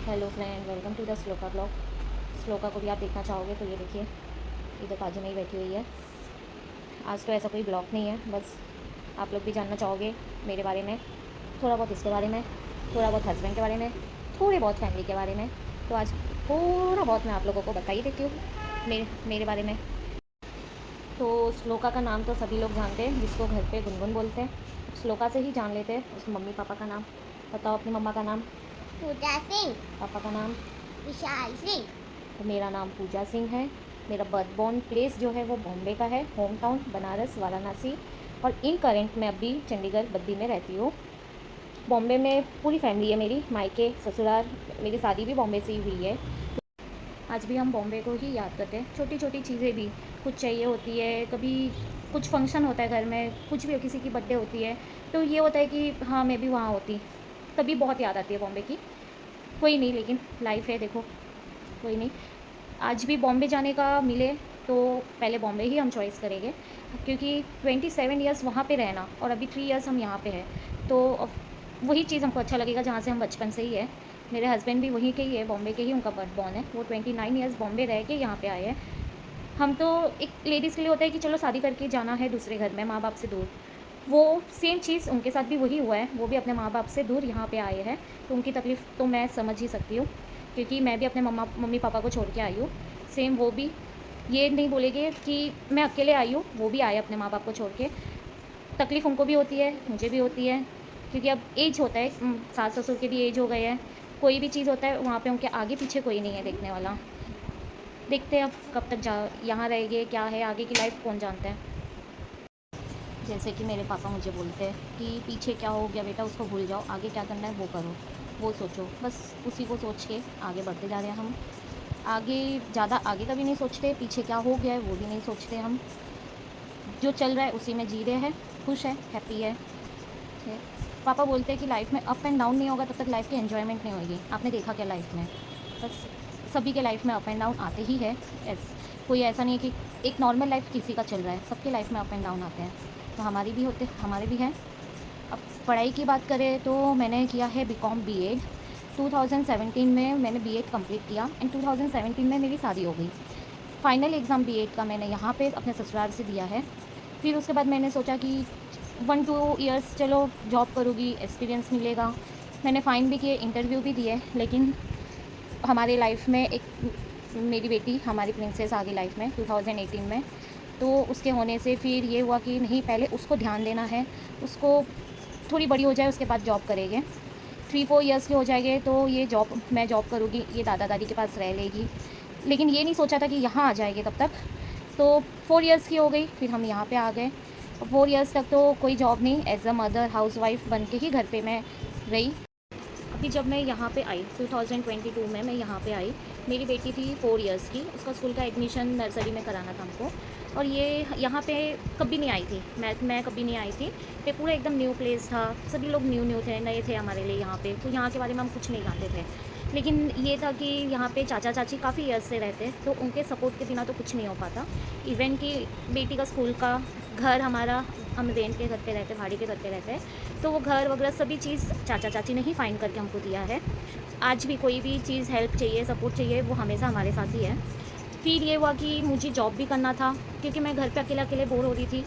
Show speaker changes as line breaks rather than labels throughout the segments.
Hello friend, welcome to the Shloka blog. Shloka को भी आप देखना चाहोगे तो ये देखिए, इधर बाजू में ही बैठी हुई है। आज तो ऐसा कोई ब्लॉग नहीं है, बस आप लोग भी जानना चाहोगे मेरे बारे में, थोड़ा बहुत इसके बारे में, थोड़ा बहुत हस्बैंड के बारे में, थोड़े बहुत फैमिली के बारे में। तो आज थोड़ा बहुत मैं आप लोगों को बता ही देती हूँ मेरे बारे में। तो श्लोका का नाम तो सभी लोग जानते हैं, जिसको घर पे गुनगुन बोलते हैं। श्लोका से ही जान लेते हैं उसके मम्मी पापा का नाम। बताओ अपनी मम्मा का नाम।
पूजा सिंह।
पापा का नाम।
विशाल सिंह।
तो मेरा नाम पूजा सिंह है। मेरा बर्थ बॉर्न प्लेस जो है वो बॉम्बे का है, होम टाउन बनारस वाराणसी। और इन करेंट मैं अभी चंडीगढ़ बद्दी में रहती हूँ। बॉम्बे में पूरी फैमिली है मेरी, मायके ससुराल। मेरी शादी भी बॉम्बे से ही हुई है। आज भी हम बॉम्बे को ही याद करते हैं। छोटी छोटी चीज़ें भी कुछ चाहिए होती है, कभी कुछ फंक्शन होता है घर में, कुछ भी किसी की बर्थडे होती है, तो ये होता है कि हाँ मैं भी वहाँ होती, तभी बहुत याद आती है बॉम्बे की। कोई नहीं, लेकिन लाइफ है, देखो कोई नहीं। आज भी बॉम्बे जाने का मिले तो पहले बॉम्बे ही हम चॉइस करेंगे, क्योंकि 27 ईयर्स वहाँ पे रहना और अभी 3 ईयर्स हम यहाँ पे हैं, तो वही चीज़ हमको अच्छा लगेगा जहाँ से हम बचपन से ही है। मेरे हस्बैंड भी वहीं के ही है, बॉम्बे के ही उनका बर्थ बॉर्न है। वो 29 ईयर्स बॉम्बे रह के यहाँ पे आए हैं। हम तो एक लेडीज़ के लिए होता है कि चलो शादी करके जाना है दूसरे घर में, माँ बाप से दूर। वो सेम चीज़ उनके साथ भी वही हुआ है, वो भी अपने माँ बाप से दूर यहाँ पे आए हैं। तो उनकी तकलीफ़ तो मैं समझ ही सकती हूँ, क्योंकि मैं भी अपने मम्मी पापा को छोड़ के आई हूँ। सेम वो भी ये नहीं बोलेंगे कि मैं अकेले आई हूँ, वो भी आए अपने माँ बाप को छोड़ के। तकलीफ़ उनको भी होती है, मुझे भी होती है, क्योंकि अब एज होता है, सास ससुर के भी एज हो गए हैं। कोई भी चीज़ होता है वहाँ पे उनके आगे पीछे कोई नहीं है देखने वाला। देखते हैं अब कब तक जा यहाँ रहेंगे, क्या है आगे की लाइफ कौन जानता है। जैसे कि मेरे पापा मुझे बोलते हैं कि पीछे क्या हो गया बेटा, उसको भूल जाओ, आगे क्या करना है वो करो, वो सोचो। बस उसी को सोच के आगे बढ़ते जा रहे हैं हम। आगे ज़्यादा आगे का भी नहीं सोचते, पीछे क्या हो गया है वो भी नहीं सोचते हम। जो चल रहा है उसी में जी रहे हैं, खुश है, हैप्पी है। ठीक है। पापा बोलते हैं कि लाइफ में अप एंड डाउन नहीं होगा तब तक लाइफ की एन्जॉयमेंट नहीं होगी। आपने देखा क्या लाइफ में, बस सभी के लाइफ में अप एंड डाउन आते ही है। कोई ऐसा नहीं है कि एक नॉर्मल लाइफ किसी का चल रहा है, सबके लाइफ में अप एंड डाउन आते हैं। तो हमारे भी हैं। अब पढ़ाई की बात करें तो मैंने किया है बीकॉम बीएड। 2017 में मैंने बीएड कंप्लीट किया एंड 2017 में मेरी शादी हो गई। फाइनल एग्ज़ाम बीएड का मैंने यहाँ पे अपने ससुराल से दिया है। फिर उसके बाद मैंने सोचा कि 1-2 ईयर्स चलो जॉब करूँगी, एक्सपीरियंस मिलेगा। मैंने फ़ाइन भी किए, इंटरव्यू भी दिए, लेकिन हमारी लाइफ में एक मेरी बेटी, हमारी प्रिंसेस आ गई लाइफ में 2018 में। तो उसके होने से फिर ये हुआ कि नहीं, पहले उसको ध्यान देना है, उसको थोड़ी बड़ी हो जाए उसके बाद जॉब करेंगे। 3-4 ईयर्स के हो जाएंगे तो मैं जॉब करूँगी, ये दादा दादी के पास रह लेगी। लेकिन ये नहीं सोचा था कि यहाँ आ जाएगी तब तक। तो 4 ईयर्स की हो गई, फिर हम यहाँ पे आ गए। 4 ईयर्स तक तो कोई जॉब नहीं, एज अ मदर हाउसवाइफ बन के ही घर पे मैं रही। अभी जब मैं यहाँ पे आई 2022 में मैं यहाँ पे आई, मेरी बेटी थी 4 ईयर्स की, उसका स्कूल का एडमिशन नर्सरी में कराना था हमको। और ये यहाँ पे कभी नहीं आई थी, मैं कभी नहीं आई थी। ये पूरा एकदम न्यू प्लेस था, सभी लोग न्यू थे, नए थे हमारे लिए यहाँ पे, तो यहाँ के बारे में हम कुछ नहीं जानते थे। लेकिन ये था कि यहाँ पे चाचा चाची काफ़ी ईयर्स से रहते, तो उनके सपोर्ट के बिना तो कुछ नहीं हो पाता। इवन कि बेटी का स्कूल का घर, हमारा हम रेंट के घर पे रहते, भाड़े के घर पे रहते हैं, तो वो घर वगैरह सभी चीज़ चाचा चाची ने ही फाइंड करके हमको दिया है। आज भी कोई भी चीज़ हेल्प चाहिए, सपोर्ट चाहिए, वो हमेशा हमारे साथ ही है। फिर ये हुआ कि मुझे जॉब भी करना था, क्योंकि मैं घर पे अकेले अकेले बोर हो रही थी।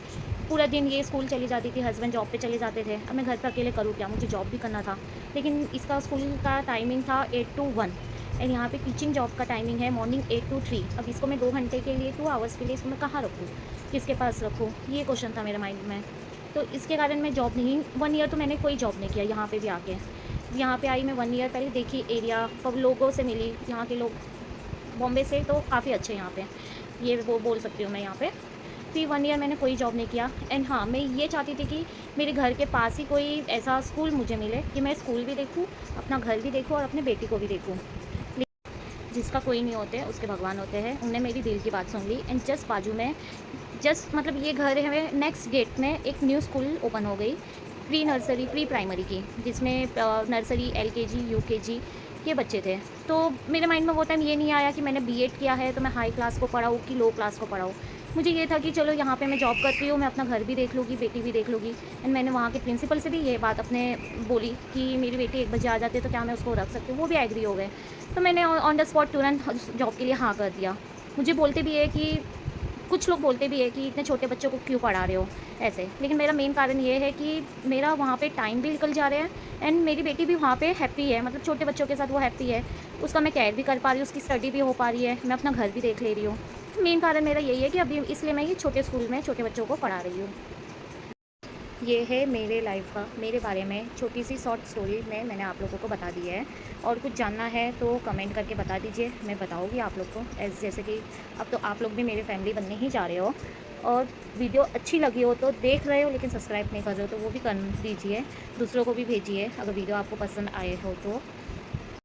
पूरा दिन ये स्कूल चली जाती थी, हस्बैंड जॉब पे चले जाते थे, अब मैं घर पे अकेले करूँ क्या, मुझे जॉब भी करना था। लेकिन इसका स्कूल का टाइमिंग था 8 to 1, एंड यहाँ पे टीचिंग जॉब का टाइमिंग है मॉर्निंग 8 to 3। अब इसको मैं 2 घंटे के लिए, 2 आवर्स के लिए इसको मैं कहाँ रखूँ, किसके पास रखूँ, ये क्वेश्चन था मेरे माइंड में। तो इसके कारण मैं जॉब नहीं, 1 ईयर तो मैंने कोई जॉब नहीं किया यहाँ पे भी आके। यहाँ पे आई मैं 1 ईयर पहले, देखी एरिया, सब लोगों से मिली, यहाँ के लोग बॉम्बे से तो काफ़ी अच्छे यहाँ पे, ये वो बोल सकती हूँ मैं यहाँ पे। फिर 1 ईयर मैंने कोई जॉब नहीं किया। एंड हाँ, मैं ये चाहती थी कि मेरे घर के पास ही कोई ऐसा स्कूल मुझे मिले कि मैं स्कूल भी देखूँ, अपना घर भी देखूँ और अपने बेटी को भी देखूँ। जिसका कोई नहीं होते उसके भगवान होते हैं, उनने मेरी दिल की बात सुन ली। एंड जस्ट बाजू में, जस्ट मतलब ये घर है, नेक्स्ट गेट में एक न्यू स्कूल ओपन हो गई, प्री नर्सरी प्री प्राइमरी की, जिसमें नर्सरी एलकेजी यूकेजी के बच्चे थे। तो मेरे माइंड में वो टाइम ये नहीं आया कि मैंने बीएड किया है तो मैं हाई क्लास को पढ़ाऊँ कि लो क्लास को पढ़ाऊँ। मुझे ये था कि चलो यहाँ पे मैं जॉब करती हूँ, मैं अपना घर भी देख लूँगी, बेटी भी देख लूँगी। एंड मैंने वहाँ के प्रिंसिपल से भी ये बात अपने बोली कि मेरी बेटी 1 बजे आ जाती है तो क्या मैं उसको रख सकती हूँ? वो भी एग्री हो गए। तो मैंने ऑन द स्पॉट तुरंत जॉब के लिए हाँ कर दिया। मुझे बोलते भी है कि कुछ लोग बोलते भी है कि इतने छोटे बच्चों को क्यों पढ़ा रहे हो ऐसे, लेकिन मेरा मेन कारण ये है कि मेरा वहाँ पे टाइम भी निकल जा रहा है एंड मेरी बेटी भी वहाँ पे हैप्पी है, मतलब छोटे बच्चों के साथ वो हैप्पी है, उसका मैं केयर भी कर पा रही हूँ, उसकी स्टडी भी हो पा रही है, मैं अपना घर भी देख ले रही हूँ। मेन कारण मेरा यही है कि अभी इसलिए मैं ये छोटे स्कूल में छोटे बच्चों को पढ़ा रही हूँ। ये है मेरे लाइफ का, मेरे बारे में छोटी सी शॉर्ट स्टोरी में मैंने आप लोगों को बता दी है। और कुछ जानना है तो कमेंट करके बता दीजिए, मैं बताऊँगी आप लोग को। जैसे कि अब तो आप लोग भी मेरी फैमिली बनने ही जा रहे हो, और वीडियो अच्छी लगी हो तो देख रहे हो लेकिन सब्सक्राइब नहीं कर रहे हो तो वो भी कर दीजिए, दूसरों को भी भेजिए अगर वीडियो आपको पसंद आए हो तो।